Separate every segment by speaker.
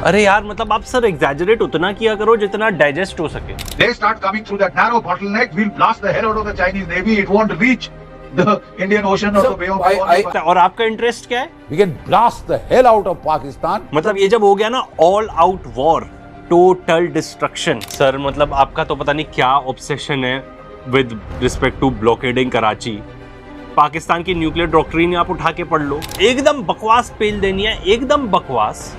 Speaker 1: अरे यार मतलब आप सर एग्जैजरेट उतना किया करो जितना डाइजेस्ट हो सके।
Speaker 2: They start coming through that narrow bottleneck, we'll blast the hell out of the Chinese Navy. It won't reach the Indian Ocean or the Bay of Bengal.
Speaker 1: और आपका इंटरेस्ट क्या है?
Speaker 3: We can blast the hell out of Pakistan.
Speaker 1: मतलब ये जब हो गया ना all out war, total destruction, sir मतलब आपका तो पता नहीं क्या ऑब्सेशन है with respect to blockading Karachi. Pakistan की न्यूक्लियर डॉक्ट्रिन आप उठा के पढ़ लो, एकदम बकवास पेल देनी है, एकदम बकवास।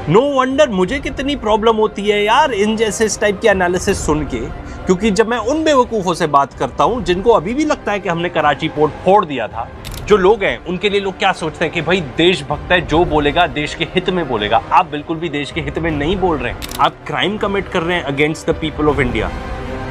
Speaker 1: नो वंडर मुझे कितनी प्रॉब्लम होती है यार इन जैसे इस टाइप के एनालिसिस सुन के, क्योंकि जब मैं उन बेवकूफ़ों से बात करता हूं जिनको अभी भी लगता है कि हमने कराची पोर्ट फोड़ दिया था, जो लोग हैं उनके लिए लोग क्या सोचते हैं कि भाई देशभक्त है, जो बोलेगा देश के हित में बोलेगा। आप बिल्कुल भी देश के हित में नहीं बोल रहे हैं, आप क्राइम कमिट कर रहे हैं against the people of India.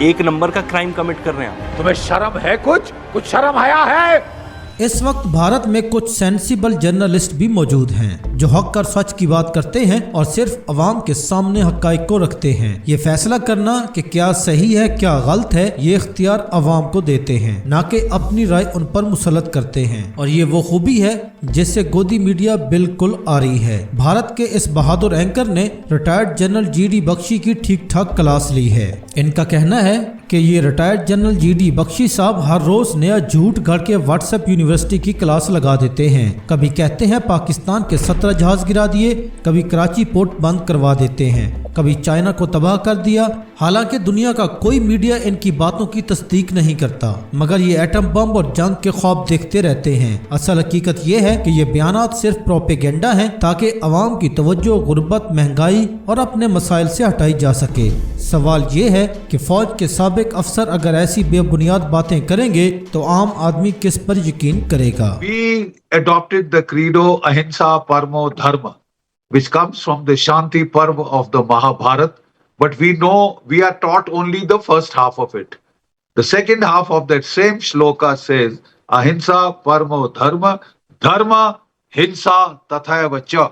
Speaker 1: एक नंबर का क्राइम कमिट कर रहे हैं।
Speaker 3: तुम्हें शर्म है? कुछ शर्म आया है?
Speaker 4: इस वक्त भारत में कुछ सेंसिबल जर्नलिस्ट भी मौजूद हैं जो हक और सच की बात करते हैं और सिर्फ अवाम के सामने हक़ाइक़ को रखते हैं। ये फैसला करना कि क्या सही है क्या गलत है ये इख्तियार अवाम को देते हैं, ना कि अपनी राय उन पर मुसलत करते हैं। और ये वो खूबी है जिससे गोदी मीडिया बिल्कुल आ रही है। भारत के इस बहादुर एंकर ने रिटायर्ड जनरल GD बख्शी की ठीक ठाक क्लास ली है। इनका कहना है कि ये रिटायर्ड जनरल GD बख्शी साहब हर रोज नया झूठ गढ़ के व्हाट्सएप यूनिवर्सिटी की क्लास लगा देते हैं। कभी कहते हैं पाकिस्तान के 17 जहाज गिरा दिए, कभी कराची पोर्ट बंद करवा देते हैं, कभी चाइना को तबाह कर दिया। हालांकि दुनिया का कोई मीडिया इनकी बातों की तस्दीक नहीं करता, मगर ये एटम बम और जंग के ख्वाब देखते रहते हैं। असल हकीकत ये है कि ये बयानात सिर्फ प्रोपेगेंडा हैं ताकि अवाम की तवज्जो गुर्बत, महंगाई और अपने मसाइल से हटाई जा सके। सवाल ये है कि फौज के साबिक अफसर अगर ऐसी बेबुनियाद बातें करेंगे तो आम आदमी किस पर यकीन करेगा।
Speaker 2: We adopted the credo Ahimsa Parmo Dharma, which comes from the Shanti Parv of the Mahabharata, but we know we are taught only the first half of it. The second half of that same shloka says Ahimsa Parmo Dharma, Dharma Hinsa Tathaiva Cha.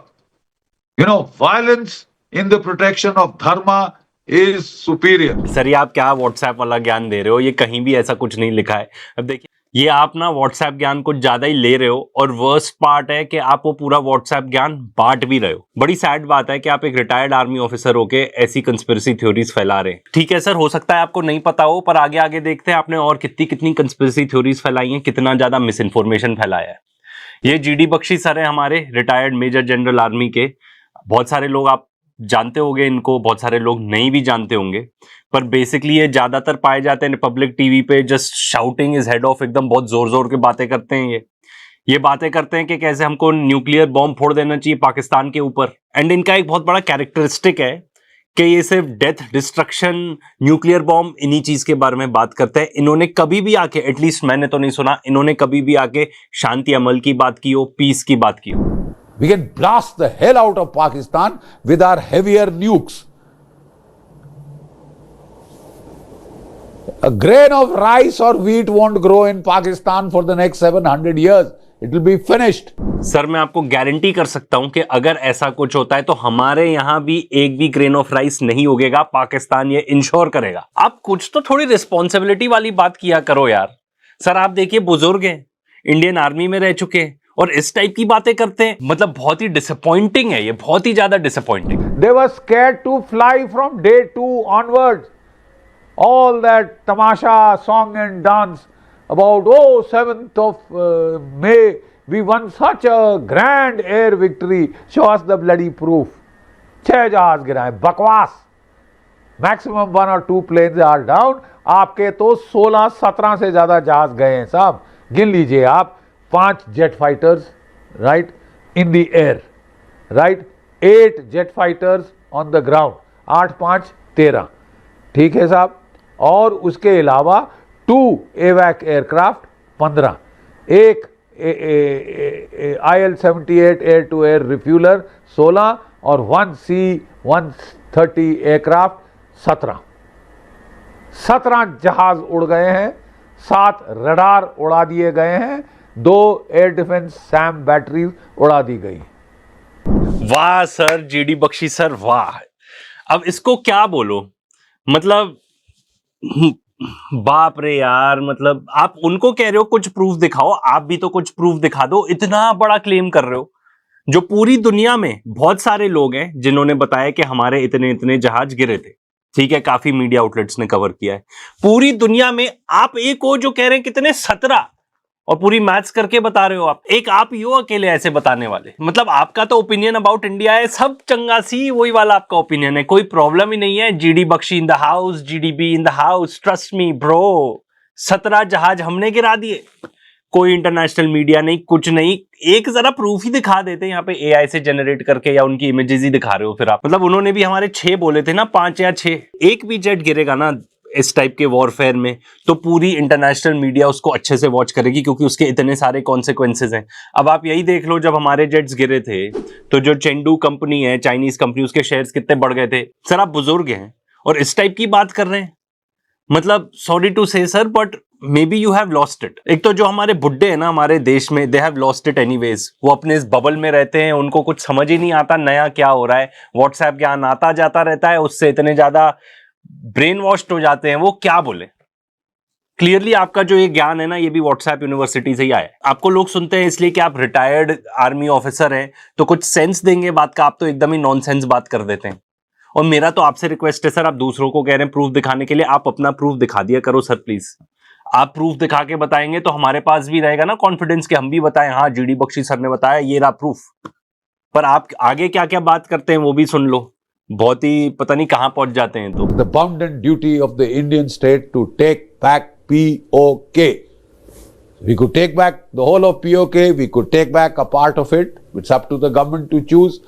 Speaker 2: You know, violence in the protection of Dharma is superior.
Speaker 1: Sir ये आप क्या WhatsApp वाला ज्ञान दे रहे हो? ये कहीं भी ऐसा कुछ नहीं लिखा है। अब देखिए ये आप ना व्हाट्सएप ज्ञान कुछ ज्यादा ही ले रहे हो, और वर्स्ट पार्ट है कि आप वो पूरा व्हाट्सएप ज्ञान बांट भी रहे हो। बड़ी सैड बात है कि आप एक रिटायर्ड आर्मी ऑफिसर होके ऐसी कंस्पिरेसी थ्योरीज फैला रहे हैं। ठीक है सर, हो सकता है आपको नहीं पता हो, पर आगे आगे देखते हैं आपने और कितनी कितनी कंस्पिरेसी थ्योरीज फैलाई हैं, कितना ज्यादा मिस इन्फॉर्मेशन फैलाया है। ये GD बख्शी सर है हमारे, रिटायर्ड मेजर जनरल आर्मी के। बहुत सारे लोग आप जानते होंगे इनको, बहुत सारे लोग नहीं भी जानते होंगे, पर बेसिकली ये ज्यादातर पाए जाते हैं पब्लिक टीवी पे, just shouting is head of, एकदम बहुत जोर जोर के बातें करते हैं। ये बातें करते हैं कि कैसे हमको न्यूक्लियर बॉम्ब फोड़ देना चाहिए पाकिस्तान के ऊपर। एंड इनका एक बहुत बड़ा कैरेक्टरिस्टिक है कि ये सिर्फ डेथ, डिस्ट्रक्शन, न्यूक्लियर बॉम्ब इन्हीं चीज के बारे में बात करते हैं। इन्होंने कभी भी आके, एटलीस्ट मैंने तो नहीं सुना, इन्होंने कभी भी आके शांति अमल की बात की हो, पीस की बात की हो।
Speaker 3: We can blast the hell out of Pakistan with our heavier nukes. A grain of rice or wheat won't grow in Pakistan for the next 700 years. It will be finished.
Speaker 1: Sir मैं आपको guarantee कर सकता हूं कि अगर ऐसा कुछ होता है तो हमारे यहां भी एक भी ग्रेन ऑफ राइस नहीं उगेगा। पाकिस्तान ये इंश्योर करेगा। आप कुछ तो थोड़ी रिस्पॉन्सिबिलिटी वाली बात किया करो यार। सर आप देखिए बुजुर्ग हैं, इंडियन आर्मी में रह चुके हैं, और इस टाइप की बातें करते हैं। मतलब बहुत ही डिसअपॉइंटिंग है ये, बहुत ही ज्यादा disappointing.
Speaker 3: They were scared to fly from day 2 onwards. All that tamasha, song and dance about 7th of May we won such a grand air victory. Show us the bloody proof. 6 जहाज गिराए, बकवास। Maximum 1 or 2 planes are down. आपके तो 16-17 से ज्यादा जहाज गए हैं साहब। गिन लीजिए आप। 5 jet fighters right in the air, right 8 jet fighters on the ground, 8 5 13, ठीक है साहब। और उसके अलावा 2 एवैक एयरक्राफ्ट 15, एक IL-78 air to air refueller 16 और 1 C-130 एयरक्राफ्ट 17 जहाज उड़ गए हैं, 7 रडार उड़ा दिए गए हैं, 2 एयर डिफेंस सैम बैटरीज उड़ा दी गई।
Speaker 1: वाह सर GD बख्शी सर, वाह। अब इसको क्या बोलो, मतलब बाप रे यार। मतलब आप उनको कह रहे हो कुछ प्रूफ दिखाओ, आप भी तो कुछ प्रूफ दिखा दो। इतना बड़ा क्लेम कर रहे हो, जो पूरी दुनिया में बहुत सारे लोग हैं जिन्होंने बताया कि हमारे इतने इतने जहाज गिरे थे, ठीक है, काफी मीडिया आउटलेट्स ने कवर किया है। पूरी दुनिया में आप एक हो जो कह रहे हैं कितने 17, और पूरी मैथ्स करके बता रहे हो आप, एक आप ही हो अकेले ऐसे बताने वाले। मतलब आपका तो ओपिनियन अबाउट इंडिया है सब चंगासी, वही वाला आपका ओपिनियन है, कोई प्रॉब्लम ही नहीं है। GD Bakshi in the house, GDB in the house, trust me bro. 17 जहाज हमने गिरा दिए, कोई इंटरनेशनल मीडिया नहीं, कुछ नहीं। एक जरा प्रूफ ही दिखा देते यहाँ पे एआई से जनरेट करके, या उनकी इमेजेस ही दिखा रहे हो फिर आप। मतलब उन्होंने भी हमारे 6 बोले थे ना, 5 या 6। एक भी जेट गिरेगा ना इस टाइप के वॉरफेयर में तो पूरी इंटरनेशनल मीडिया उसको अच्छे से वॉच करेगी, क्योंकि उसके इतने सारे कॉन्सिक्वेंसेज हैं। अब आप यही देख लो, जब हमारे जेट्स गिरे थे तो जो चेंडू कंपनी है, चाइनीज कंपनी, उसके शेयर्स कितने बढ़ गए थे। सर आप बुजुर्ग हैं और इस टाइप की बात कर रहे हैं। मतलब सॉरी टू से sir, but may be you have lost it. एक तो जो हमारे बुड्ढे हैं ना हमारे देश में, they have lost it anyways. वो अपने इस बबल में रहते हैं, उनको कुछ समझ ही नहीं आता नया क्या हो रहा है। व्हाट्सएप ज्ञान आता जाता रहता है, उससे इतने ज्यादा ब्रेन वॉश्ड हो जाते हैं, वो क्या बोले। क्लियरली आपका जो ये ज्ञान है ना, ये भी व्हाट्सएप यूनिवर्सिटी से ही आया है। आपको लोग सुनते हैं इसलिए कि आप रिटायर्ड आर्मी ऑफिसर हैं, तो कुछ सेंस देंगे बात का। आप तो एकदम ही नॉनसेंस बात कर देते हैं। और मेरा तो आपसे रिक्वेस्ट है सर, आप दूसरों को कह रहे हैं प्रूफ दिखाने के लिए, आप अपना प्रूफ दिखा दिया करो सर प्लीज। आप प्रूफ दिखा के बताएंगे तो हमारे पास भी रहेगा ना कॉन्फिडेंस कि हम भी बताएं, हाँ जीडी बख्शी सर ने बताया, ये रहा प्रूफ। पर आप आगे क्या क्या बात करते हैं वो भी सुन लो, बहुत ही पता नहीं कहां पहुंच जाते हैं। तो
Speaker 3: The bounden duty of the Indian state to take back POK. We could take back the whole of POK, we could take back a part of it. It's up to the government to choose,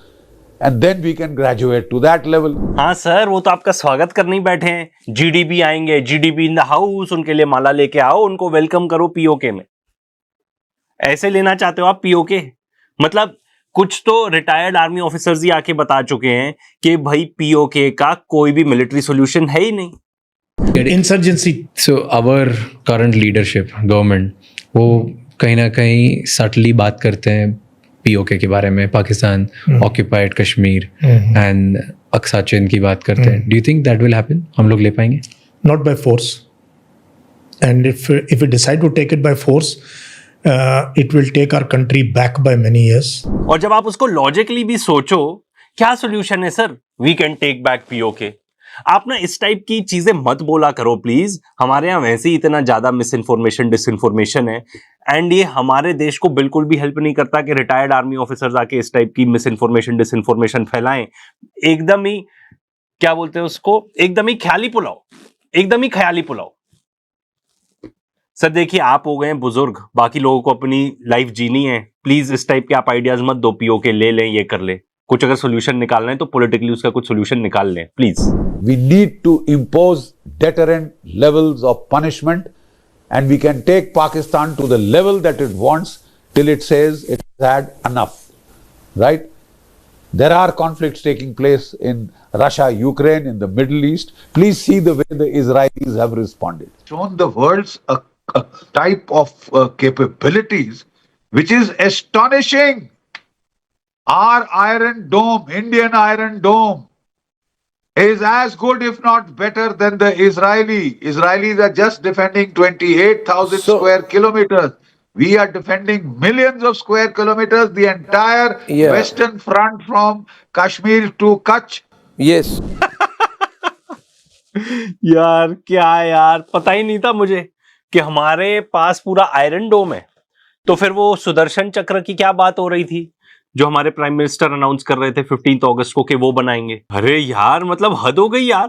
Speaker 3: and then we can graduate to that level.
Speaker 1: हाँ sir, वो तो आपका स्वागत करने ही बैठे हैं। GDB आएंगे, GDB in the house, उनके लिए माला लेके आओ, उनको वेलकम करो पीओके में। ऐसे लेना चाहते हो आप पीओके? मतलब कुछ तो रिटायर्ड आर्मी ऑफिसर्स ही आके बता चुके हैं कि भाई पीओके का कोई भी मिलिट्री सॉल्यूशन है ही नहीं।
Speaker 5: Insurgency, so our current leadership government, वो कहीं ना कहीं सटली बात करते हैं पीओके के बारे में, पाकिस्तान ऑक्यूपाइड कश्मीर एंड अक्सा चीन की बात करते हैं। Do you think that will happen? हम लोग ले पाएंगे?
Speaker 6: Not by force. And if we decide to take it by force, it will take our country back by many years.
Speaker 1: और जब आप उसको लॉजिकली भी सोचो, क्या सोल्यूशन है sir? We can take back PoK. आप ना इस टाइप की चीजें मत बोला करो प्लीज। हमारे यहाँ वैसे ही इतना ज्यादा मिस इन्फॉर्मेशन डिसइन्फॉर्मेशन है, एंड ये हमारे देश को बिल्कुल भी हेल्प नहीं करता कि रिटायर्ड आर्मी ऑफिसर्स आके इस टाइप की मिस इन्फॉर्मेशन डिसइन्फॉर्मेशन फैलाएं। एकदम ही क्या बोलते हैं उसको, एकदम ही ख्याली पुलाव, एकदम ही ख्याली पुलाव। सर देखिए, आप हो गए हैं बुजुर्ग, बाकी लोगों को अपनी लाइफ जीनी है। प्लीज इस टाइप के आप आइडियाज मत दो, पीओके ले लें, ये कर ले। कुछ अगर सोल्यूशन निकालना है तो पॉलिटिकली उसका कुछ सोल्यूशन निकाल लें please.
Speaker 2: We need to impose deterrent levels of punishment, and we can take Pakistan to the level that it wants till it says it has had enough. Right? There are conflicts taking place in Russia, Ukraine, in the Middle East. Please see the way the Israelis have responded. Shown the world's a type of capabilities which is astonishing. Our Iron Dome, Indian Iron Dome, is as good, if not better, than the Israeli. Israelis are just defending 28,000 square kilometers. We are defending millions of square kilometers, the entire western front from Kashmir to Kutch.
Speaker 7: Yes.
Speaker 1: यार क्या यार, पता ही नहीं था मुझे कि हमारे पास पूरा आयरन डोम है। तो फिर वो सुदर्शन चक्र की क्या बात हो रही थी जो हमारे प्राइम मिनिस्टर अनाउंस कर रहे थे 15 अगस्त को कि वो बनाएंगे? अरे यार मतलब हद हो गई यार।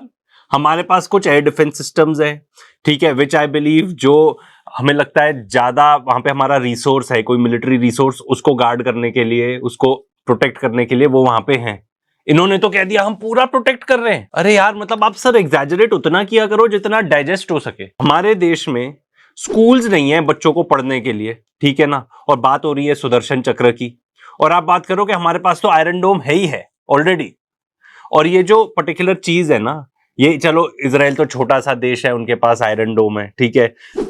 Speaker 1: हमारे पास कुछ एयर डिफेंस सिस्टम्स है, ठीक है, विच आई बिलीव जो हमें लगता है ज्यादा वहां पे हमारा रिसोर्स है, कोई मिलिट्री रिसोर्स, उसको गार्ड करने के लिए, उसको प्रोटेक्ट करने के लिए वो वहां पे हैं। इन्होंने तो कह दिया हम पूरा प्रोटेक्ट कर रहे हैं। अरे यार मतलब आप सर एग्जैजरेट उतना किया करो जितना डाइजेस्ट हो सके। हमारे देश में स्कूल्स नहीं है बच्चों को पढ़ने के लिए, ठीक है ना, और बात हो रही है सुदर्शन चक्र की, और आप बात करो कि हमारे पास तो आयरन डोम है ही है ऑलरेडी। और ये जो पर्टिकुलर चीज है ना, ये चलो इजराइल तो छोटा सा देश है, उनके पास आयरन डोम है, ठीक है।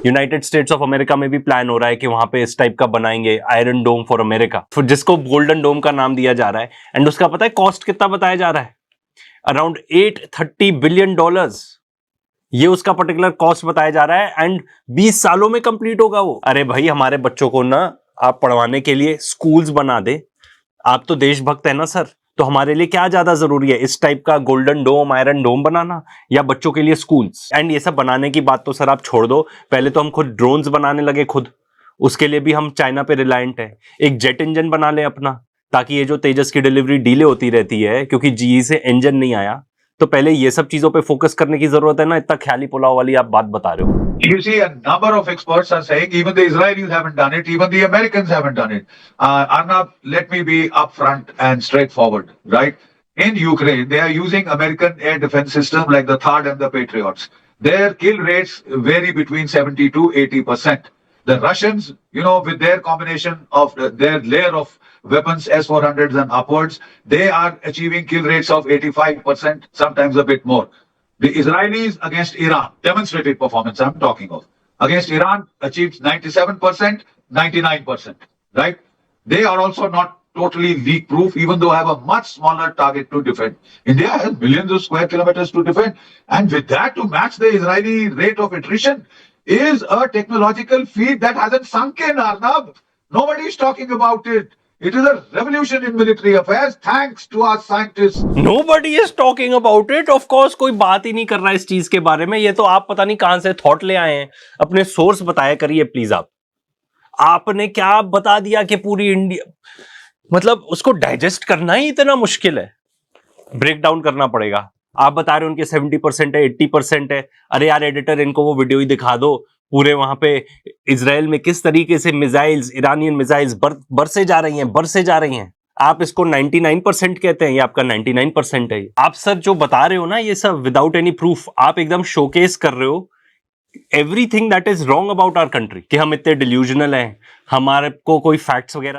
Speaker 1: यूनाइटेड स्टेट्स ऑफ अमेरिका में भी प्लान हो रहा है कि वहां पे इस टाइप का बनाएंगे आयरन डोम फॉर अमेरिका, जिसको गोल्डन डोम का नाम दिया जा रहा है। एंड उसका पता है कॉस्ट कितना बताया जा रहा है? Around $830 billion. ये उसका पर्टिकुलर कॉस्ट बताया जा रहा है, एंड 20 सालों में कंप्लीट होगा वो। अरे भाई हमारे बच्चों को ना आप पढ़वाने के लिए स्कूल्स बना दे, आप तो देशभक्त है ना सर, तो हमारे लिए क्या ज्यादा जरूरी है, इस टाइप का गोल्डन डोम आयरन डोम बनाना या बच्चों के लिए स्कूल्स? एंड ये सब बनाने की बात तो सर आप छोड़ दो, पहले तो हम खुद ड्रोन्स बनाने लगे खुद, उसके लिए भी हम चाइना पे रिलायंट है। एक जेट इंजन बना ले अपना, ताकि ये जो तेजस की डिलीवरी डिले होती रहती है क्योंकि जीई से इंजन नहीं आया, तो पहले ये सब चीजों पे फोकस करने की जरूरत है ना, इतना ख्याली पुलाव वाली आप बात बता रहे हो।
Speaker 2: You see, a number of experts are saying even the Israelis haven't done it, even the Americans haven't done it. Arnab, let me be upfront and straightforward, right? In Ukraine, they are using American air defense systems like the THAAD and the Patriots. Their kill rates vary between 70 to 80%. The Russians, with their combination of their layer of weapons, S-400s and upwards, they are achieving kill rates of 85%, sometimes a bit more. The Israelis against Iran, demonstrated performance I'm talking of, against Iran achieved 97%, 99%, right? They are also not totally leak proof, even though have a much smaller target to defend. India has millions of square kilometers to defend. And with that, to match the Israeli rate of attrition is a technological feat that hasn't sunk in, Arnab. Nobody is talking about it. It is a revolution in military affairs thanks to our scientists.
Speaker 1: Nobody is talking about it. Of course, कोई बात ही नहीं कर रहा है इस चीज के बारे में। ये तो आप पता नहीं कहां से थॉट ले आए हैं। अपने सोर्स बताया करिए प्लीज। आपने क्या बता दिया कि पूरी इंडिया, मतलब उसको डाइजेस्ट करना ही इतना मुश्किल है, ब्रेक डाउन करना पड़ेगा। आप बता रहे हो उनके 70% है, 80% है। अरे यार एडिटर, इनको वो वीडियो ही दिखा दो, पूरे वहां पे इजराइल में किस तरीके से मिसाइल्स, ईरानियन मिसाइल्स बरसे जा रही हैं। आप इसको 99% कहते हैं, ये आपका 99% है। आप सर जो बता रहे हो ना, ये सब विदाउट एनी प्रूफ, आप एकदम शोकेस कर रहे हो everything that is wrong about our country, कि हम इतने डिल्यूजनल हैं, हमारे को कोई फैक्ट्स वगैरह